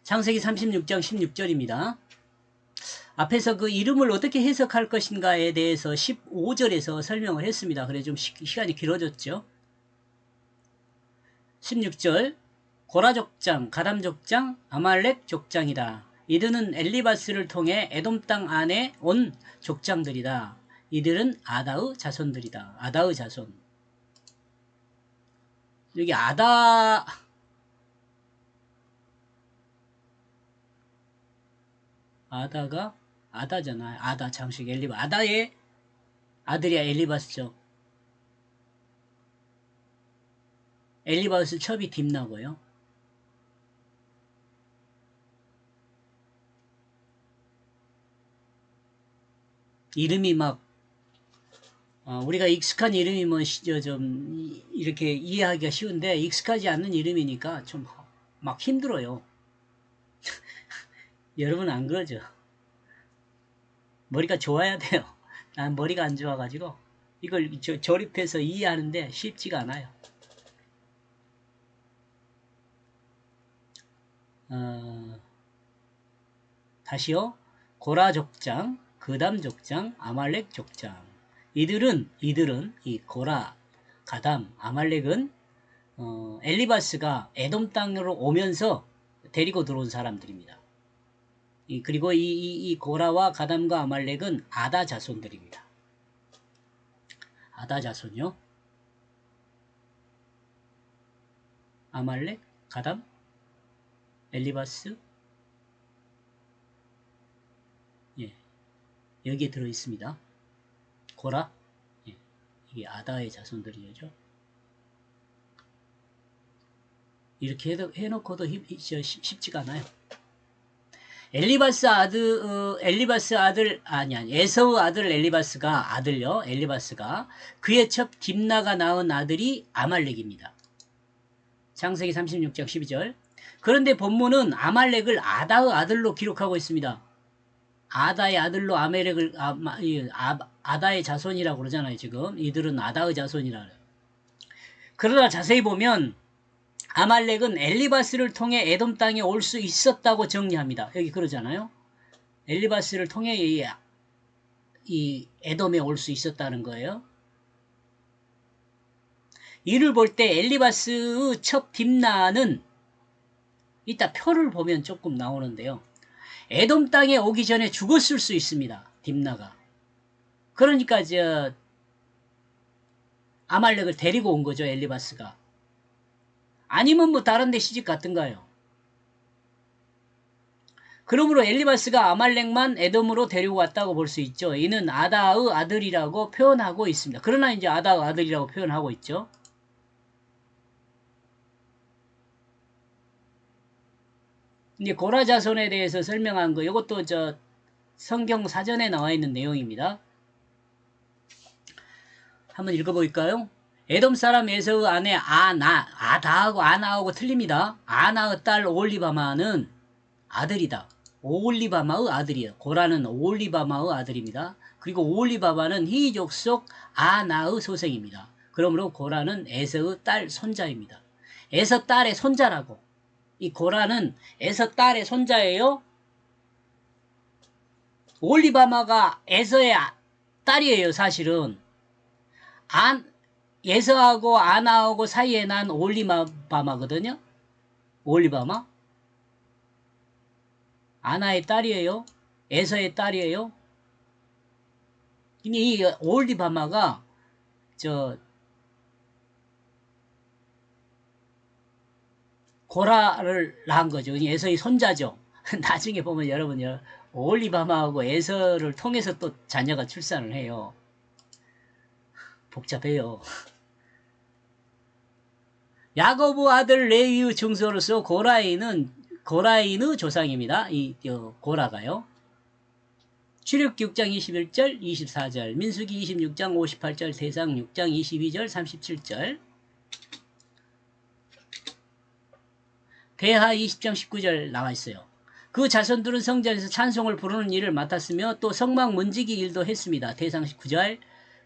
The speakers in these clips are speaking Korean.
창세기 36장 16절입니다. 앞에서 그 이름을 어떻게 해석할 것인가에 대해서 15절에서 설명을 했습니다. 그래 좀 시간이 길어졌죠. 16절 고라 족장, 가담 족장, 아말렉 족장이다. 이들은 엘리바스를 통해 에돔 땅 안에 온 족장들이다. 이들은 아다의 자손들이다. 아다의 자손. 여기 아다가 아다잖아요. 아다 장식 엘리바. 아다의 아들이야 엘리바스죠. 엘리바스 첩이 딥나고요. 이름이 막 우리가 익숙한 이름이면 좀 이렇게 이해하기가 쉬운데 익숙하지 않는 이름이니까 좀 막 힘들어요. 여러분 안 그러죠? 머리가 좋아야 돼요. 난 머리가 안 좋아가지고 이걸 조립해서 이해하는데 쉽지가 않아요. 다시요. 고라 족장, 그담 족장, 아말렉 족장. 이들은 이 고라, 가담, 아말렉은 엘리바스가 에돔 땅으로 오면서 데리고 들어온 사람들입니다. 그리고 이 고라와 가담과 아말렉은 아다 자손들입니다. 아다 자손요. 아말렉, 가담, 엘리바스, 예, 여기에 들어 있습니다. 고라, 예, 이게 아다의 자손들이죠. 이렇게 해놓고도 쉽지가 않아요. 엘리바스 아들, 에서우 아들 엘리바스가, 엘리바스가, 그의 첩 딥나가 낳은 아들이 아말렉입니다. 창세기 36장 12절. 그런데 본문은 아말렉을 아다의 아들로 기록하고 있습니다. 아다의 아들로 아다의 자손이라고 그러잖아요, 지금. 이들은 아다의 자손이라 그래요. 그러나 자세히 보면, 아말렉은 엘리바스를 통해 에돔 땅에 올 수 있었다고 정리합니다. 여기 그러잖아요. 엘리바스를 통해 이 에돔에 올 수 있었다는 거예요. 이를 볼 때 엘리바스의 첩 딥나는 이따 표를 보면 조금 나오는데요. 에돔 땅에 오기 전에 죽었을 수 있습니다. 딥나가. 그러니까 아말렉을 데리고 온 거죠. 엘리바스가. 아니면 뭐 다른 데 시집 갔던가요. 그러므로 엘리바스가 아말렉만 에돔으로 데리고 왔다고 볼 수 있죠. 이는 아다의 아들이라고 표현하고 있습니다. 그러나 이제 아다의 아들이라고 표현하고 있죠. 이제 고라 자손에 대해서 설명한 거, 이것도 성경 사전에 나와 있는 내용입니다. 한번 읽어볼까요? 에돔 사람 에서의 아내 아다하고 아나하고 틀립니다. 아나의 딸 오홀리바마는 아들이다. 오홀리바마의 아들이에요. 고라는 오홀리바마의 아들입니다. 그리고 오홀리바마는 히족 속 아나의 소생입니다. 그러므로 고라는 에서의 딸 손자입니다. 에서 딸의 손자라고. 이 고라는 에서 딸의 손자예요. 오홀리바마가 에서의 딸이에요. 사실은 예서하고 아나하고 사이에 난 오홀리바마거든요. 오홀리바마 아나의 딸이에요. 에서의 딸이에요. 이 오홀리바마가 고라를 낳은 거죠. 에서의 손자죠. 나중에 보면 여러분 오홀리바마하고 에서를 통해서 또 자녀가 출산을 해요. 복잡해요. 야고보 아들 레위의 증손으로서 고라인의 조상입니다. 고라가요. 출애굽기 6장 21절 24절 민수기 26장 58절 대상 6장 22절 37절 대하 20장 19절 나와 있어요. 그 자손들은 성전에서 찬송을 부르는 일을 맡았으며 또 성막 문지기 일도 했습니다. 대상 9장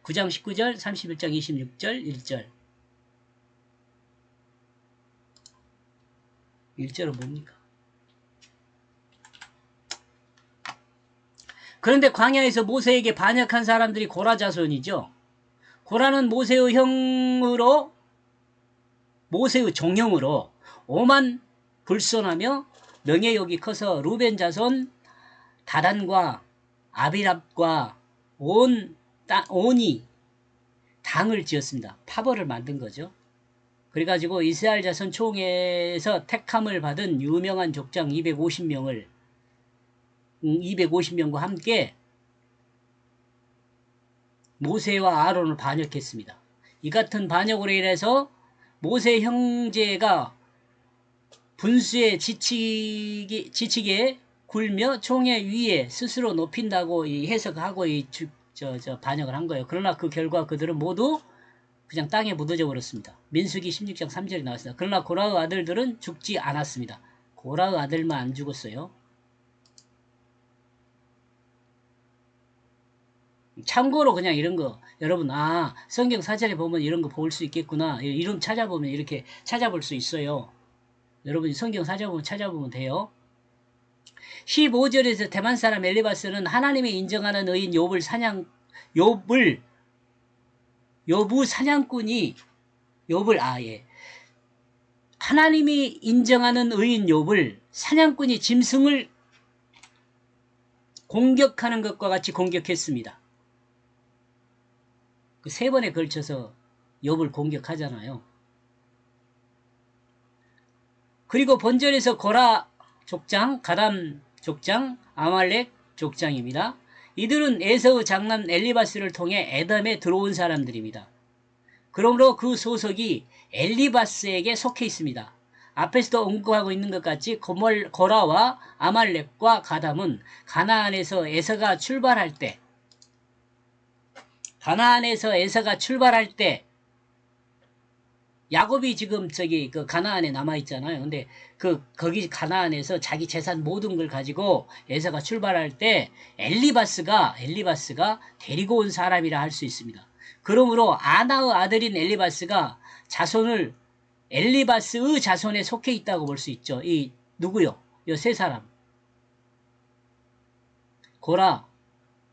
19절 31장 26절 1절 1절은 뭡니까? 그런데 광야에서 모세에게 반역한 사람들이 고라 자손이죠. 고라는 모세의 형으로, 모세의 종형으로 오만 불손하며 명예욕이 커서 루벤 자손 다단과 아비랍과 온이 당을 지었습니다. 파벌을 만든 거죠. 그래가지고 이스라엘 자손 총회에서 택함을 받은 유명한 족장 250명과 함께 모세와 아론을 반역했습니다. 이 같은 반역으로 인해서 모세 형제가 분수에 지치게 굴며 총회 위에 스스로 높인다고 해석하고 반역을 한 거예요. 그러나 그 결과 그들은 모두 그냥 땅에 묻어져 버렸습니다. 민수기 16장 3절에 나왔습니다. 그러나 고라의 아들들은 죽지 않았습니다. 고라의 아들만 안 죽었어요. 참고로 그냥 이런 거 여러분 성경 사전에 보면 이런 거 볼 수 있겠구나. 이름 찾아보면 이렇게 찾아볼 수 있어요. 여러분이 성경 찾아보면 돼요. 15절에서 대만 사람 엘리바스는 하나님이 인정하는 의인 욥부 사냥꾼이 하나님이 인정하는 의인 욥을 사냥꾼이 짐승을 공격하는 것과 같이 공격했습니다. 그 3번에 걸쳐서 욥을 공격하잖아요. 그리고 본절에서 고라 족장, 가담 족장, 아말렉 족장입니다. 이들은 에서의 장남 엘리바스를 통해 에돔에 들어온 사람들입니다. 그러므로 그 소속이 엘리바스에게 속해 있습니다. 앞에서도 언급하고 있는 것 같이 고라와 아말렉과 가담은 가나안에서 에서가 출발할 때 야곱이 지금 그 가나안에 남아 있잖아요. 근데 거기 가나안에서 자기 재산 모든 걸 가지고 에서가 출발할 때 엘리바스가 데리고 온 사람이라 할 수 있습니다. 그러므로 아나의 아들인 엘리바스가 엘리바스의 자손에 속해 있다고 볼 수 있죠. 누구요? 이 3사람. 고라,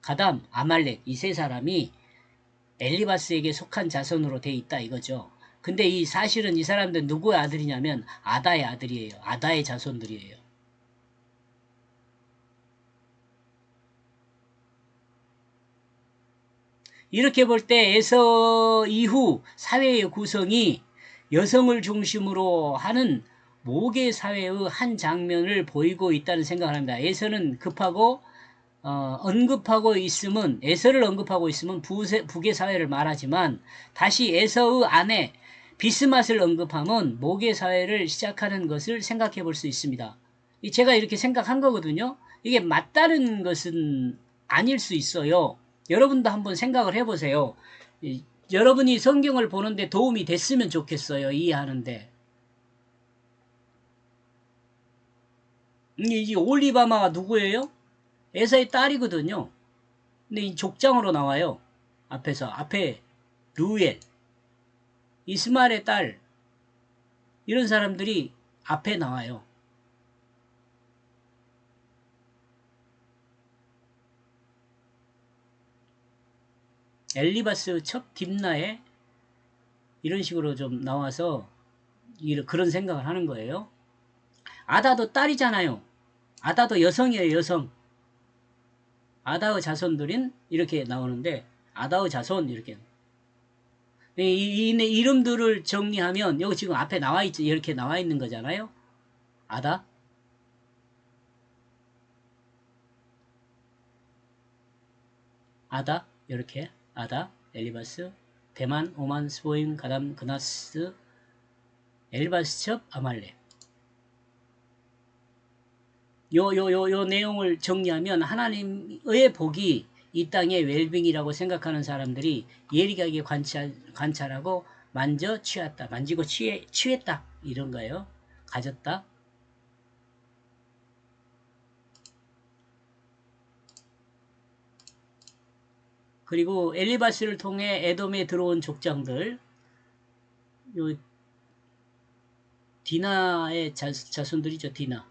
가담, 아말렉 이 3사람이 엘리바스에게 속한 자손으로 돼 있다 이거죠. 근데 사실은 이 사람들은 누구의 아들이냐면 아다의 아들이에요. 아다의 자손들이에요. 이렇게 볼 때 에서 이후 사회의 구성이 여성을 중심으로 하는 모계 사회의 한 장면을 보이고 있다는 생각을 합니다. 에서를 언급하고 있으면 북의 사회를 말하지만 다시 에서의 아내 비스맛을 언급하면 모계 사회를 시작하는 것을 생각해 볼 수 있습니다. 제가 이렇게 생각한 거거든요. 이게 맞다는 것은 아닐 수 있어요. 여러분도 한번 생각을 해보세요. 여러분이 성경을 보는데 도움이 됐으면 좋겠어요. 이해하는데. 이 올리바마가 누구예요? 에서의 딸이거든요. 근데 이 족장으로 나와요. 앞에 루엘, 이스마엘의 딸 이런 사람들이 앞에 나와요. 엘리바스 첩 딥나에 이런 식으로 좀 나와서 그런 생각을 하는 거예요. 아다도 딸이잖아요. 아다도 여성이에요. 여성. 아다의 자손들인 이렇게 나오는데 아다의 자손 이렇게 이 이름들을 정리하면 여기 지금 앞에 나와 있죠. 이렇게 나와 있는 거잖아요. 아다 이렇게 아다 엘리바스 대만 오만 스보임 가담 그나스 엘바스첩 아말렉 요 내용을 정리하면 하나님의 복이 이 땅의 웰빙이라고 생각하는 사람들이 예리하게 관찰하고 만지고 취했다 이런 거예요. 가졌다. 그리고 엘리바스를 통해 에돔에 들어온 족장들 요 디나의 자손들이죠. 디나.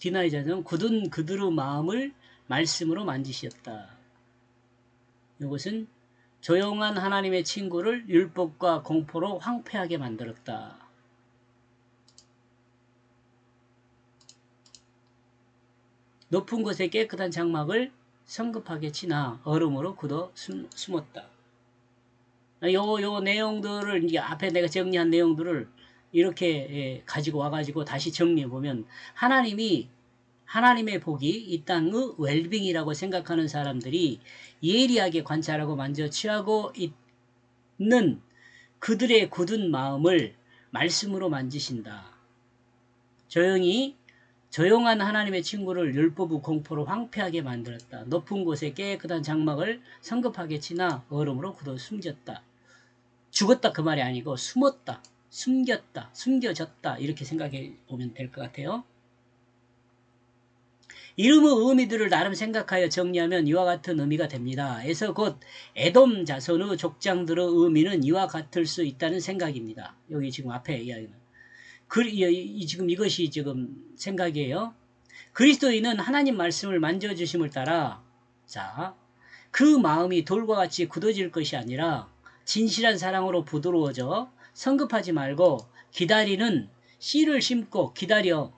디나이 자는 굳은 그들의 마음을 말씀으로 만지셨다. 이것은 조용한 하나님의 친구를 율법과 공포로 황폐하게 만들었다. 높은 곳에 깨끗한 장막을 성급하게 치나 얼음으로 굳어 숨었다. 요 내용들을 이제 앞에 내가 정리한 내용들을 이렇게 가지고 와가지고 다시 정리해 보면 하나님의 복이 이 땅의 웰빙이라고 생각하는 사람들이 예리하게 관찰하고 만져 취하고 있는 그들의 굳은 마음을 말씀으로 만지신다. 조용한 하나님의 친구를 율법의 공포로 황폐하게 만들었다. 높은 곳에 깨끗한 장막을 성급하게 치나 얼음으로 굳어 숨겼다. 죽었다 그 말이 아니고 숨었다. 숨겼다. 숨겨졌다. 이렇게 생각해 보면 될 것 같아요. 이름의 의미들을 나름 생각하여 정리하면 이와 같은 의미가 됩니다. 에서 곧 에돔 자손의 족장들의 의미는 이와 같을 수 있다는 생각입니다. 여기 지금 앞에 이야기는. 지금 이것이 지금 생각이에요. 그리스도인은 하나님 말씀을 만져주심을 따라 그 마음이 돌과 같이 굳어질 것이 아니라 진실한 사랑으로 부드러워져 성급하지 말고 기다리는 씨를 심고 기다려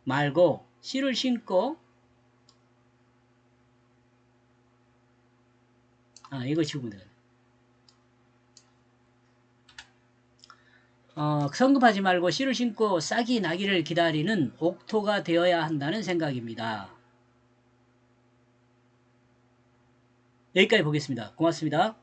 말고 씨를 심고 이거 지우면 되겠네. 성급하지 말고 씨를 심고 싹이 나기를 기다리는 옥토가 되어야 한다는 생각입니다. 여기까지 보겠습니다. 고맙습니다.